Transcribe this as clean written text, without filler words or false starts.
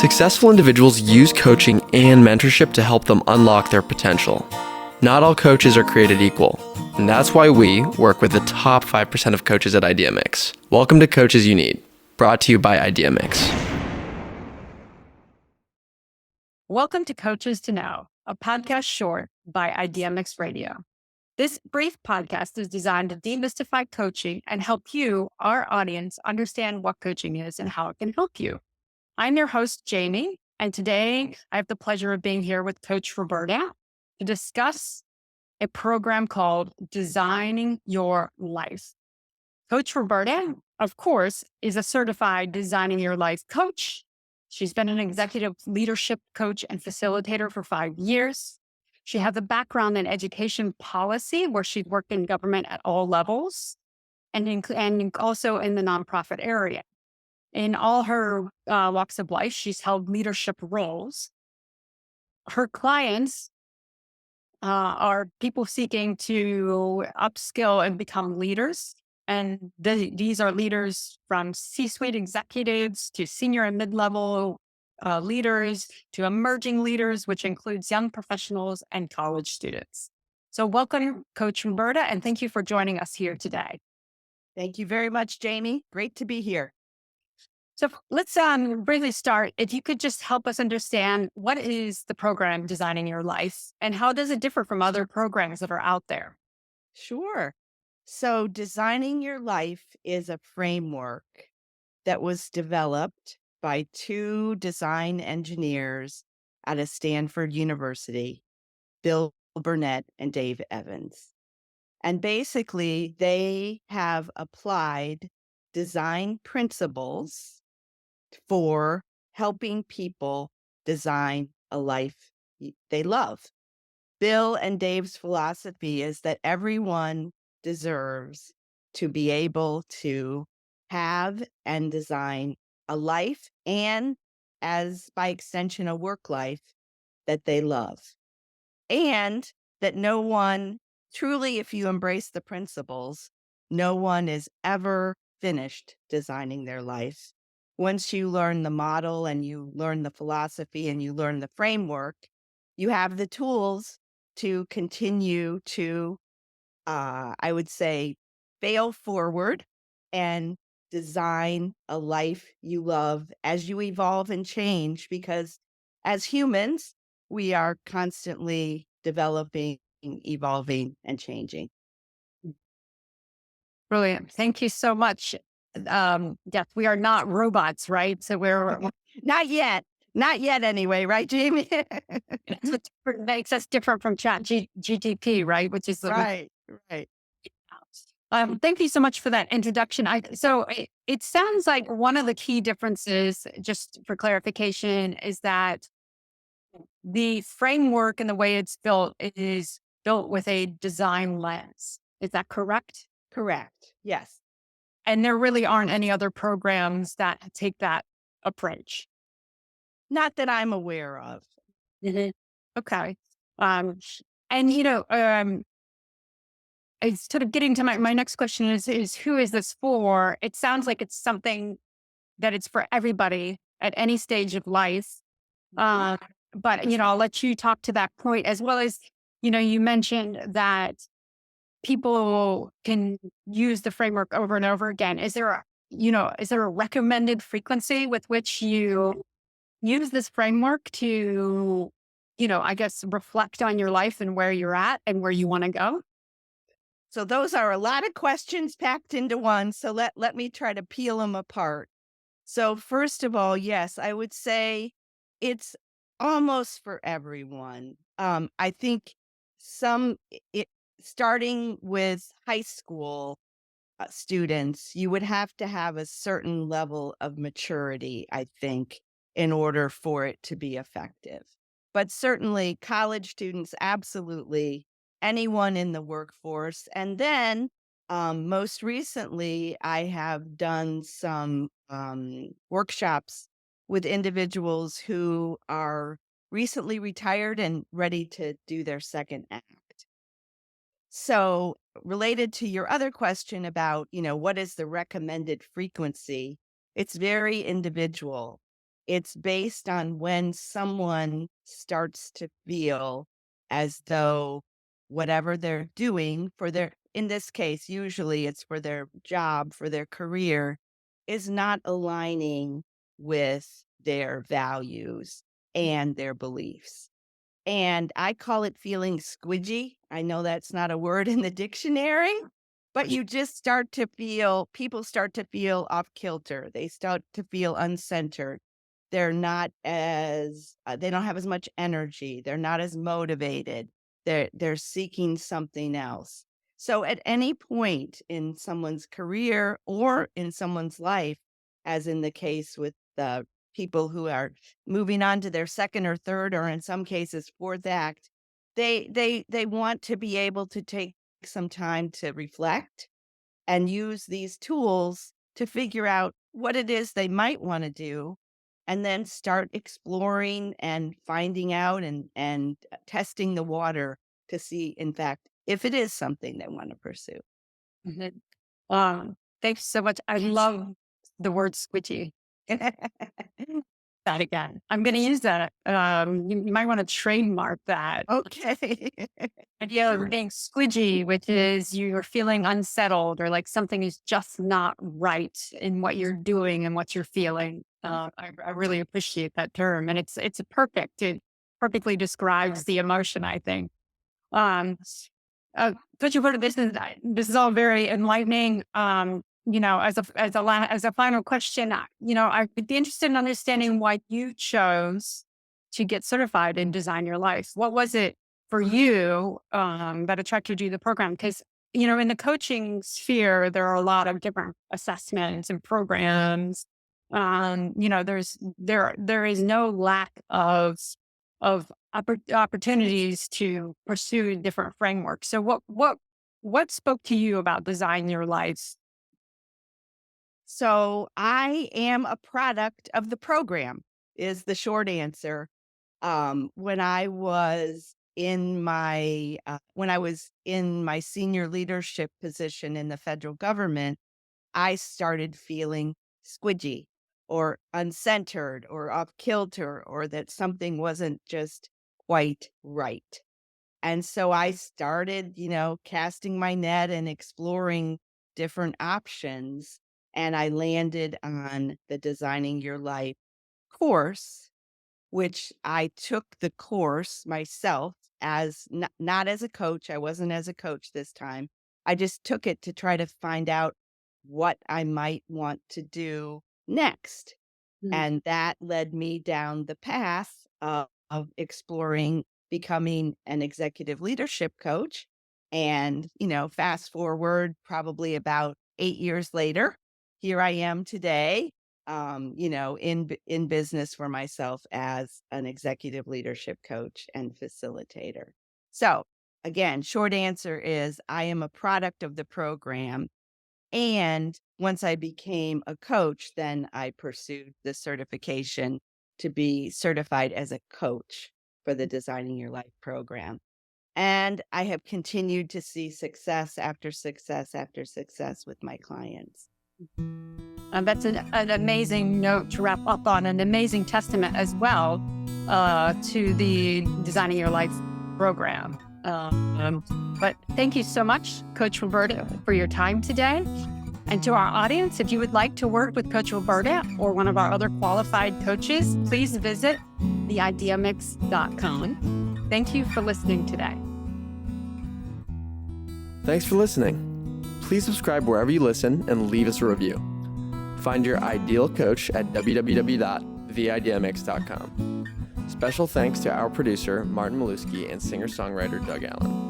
Successful individuals use coaching and mentorship to help them unlock their potential. Not all coaches are created equal, and that's why we work with the top 5% of coaches at ideamix. Welcome to Coaches You Need, brought to you by ideamix. Welcome to Coaches to Know, a podcast short by ideamix Radio. This brief podcast is designed to demystify coaching and help you, our audience, understand what coaching is and how it can help you. I'm your host, Jamie, and today I have the pleasure of being here with Coach Roberta to discuss a program called Designing Your Life. Coach Roberta, of course, is a certified Designing Your Life coach. She's been an executive leadership coach and facilitator for 5 years. She has a background in education policy where she's worked in government at all levels and also in the nonprofit area. In all her walks of life, she's held leadership roles. Her clients are people seeking to upskill and become leaders. And these are leaders from C-suite executives to senior and mid-level leaders to emerging leaders, which includes young professionals and college students. So welcome, Coach Roberta, and thank you for joining us here today. Thank you very much, Jamie. Great to be here. So let's briefly start. If you could just help us understand, what is the program Designing Your Life and how does it differ from other programs that are out there? Sure. So Designing Your Life is a framework that was developed by 2 design engineers at a Stanford University, Bill Burnett and Dave Evans. And basically, they have applied design principles for helping people design a life they love. Bill and Dave's philosophy is that everyone deserves to be able to have and design a life and, as by extension, a work life that they love. And that no one, truly, if you embrace the principles, no one is ever finished designing their life. Once you learn the model and you learn the philosophy and you learn the framework, you have the tools to continue to, I would say, fail forward and design a life you love as you evolve and change, because as humans, we are constantly developing, evolving, and changing. Brilliant. Thank you so much. Yes, we are not robots, right? So we're Not yet. Not yet anyway, right, Jamie? that's what makes us different from GTP, right? Which is Right. Thank you so much for that introduction. It sounds like one of the key differences, just for clarification, is that the framework and the way it's built is built with a design lens. Is that correct? Correct. Yes. And there really aren't any other programs that take that approach. Not that I'm aware of. Mhm. Okay. And it's sort of getting to my next question is who is this for? It sounds like it's something that it's for everybody at any stage of life. But I'll let you talk to that point, as well as, you mentioned that people can use the framework over and over again. Is there a recommended frequency with which you use this framework to, I guess, reflect on your life and where you're at and where you want to go? So those are a lot of questions packed into one. So let me try to peel them apart. So first of all, yes, I would say it's almost for everyone. I think starting with high school students, you would have to have a certain level of maturity, I think, in order for it to be effective. But certainly college students, absolutely, anyone in the workforce. And then most recently, I have done some workshops with individuals who are recently retired and ready to do their second act. So, related to your other question about, what is the recommended frequency? It's very individual. It's based on when someone starts to feel as though whatever they're doing for their, in this case, usually it's for their job, for their career, is not aligning with their values and their beliefs. And I call it feeling squidgy. I know that's not a word in the dictionary, but you just start to feel, people start to feel off kilter. They start to feel uncentered. They're not as, they don't have as much energy. They're not as motivated. They're seeking something else. So at any point in someone's career or in someone's life, as in the case with the people who are moving on to their second or third, or in some cases fourth act, they want to be able to take some time to reflect and use these tools to figure out what it is they might want to do, and then start exploring and finding out and testing the water to see, in fact, if it is something they want to pursue. Mhm. Thanks so much. I love the word squidgy. That again. I'm going to use that. You might want to trademark that Okay. idea of being squidgy, which is you're feeling unsettled or like something is just not right in what you're doing and what you're feeling. I really appreciate that term, and it's a perfect. It perfectly describes the emotion, I think. Um, Coach Roberta, this is all very enlightening. As a final question, I'd be interested in understanding why you chose to get certified in Design Your Life. What was it for you that attracted you to the program? Because in the coaching sphere, there are a lot of different assessments and programs. There is no lack of opportunities to pursue different frameworks. So what spoke to you about Design Your Life? So I am a product of the program, is the short answer. When I was in my senior leadership position in the federal government, I started feeling squidgy or uncentered or off kilter, or that something wasn't just quite right. And so I started, casting my net and exploring different options. And I landed on the Designing Your Life course, which I took the course myself as not as a coach. I wasn't as a coach this time. I just took it to try to find out what I might want to do next. Mm. And that led me down the path of exploring becoming an executive leadership coach. And, fast forward probably about 8 years later, here I am today, in business for myself as an executive leadership coach and facilitator. So again, short answer is I am a product of the program. And once I became a coach, then I pursued the certification to be certified as a coach for the Designing Your Life program. And I have continued to see success after success after success with my clients. That's an amazing note to wrap up on, an amazing testament as well to the Designing Your Life program. But thank you so much, Coach Roberta, for your time today. And to our audience, if you would like to work with Coach Roberta or one of our other qualified coaches, please visit theideamix.com. Thank you for listening today. Thanks for listening. Please subscribe wherever you listen and leave us a review. Find your ideal coach at www.theideamix.com. Special thanks to our producer, Martin Maluski, and singer-songwriter Doug Allen.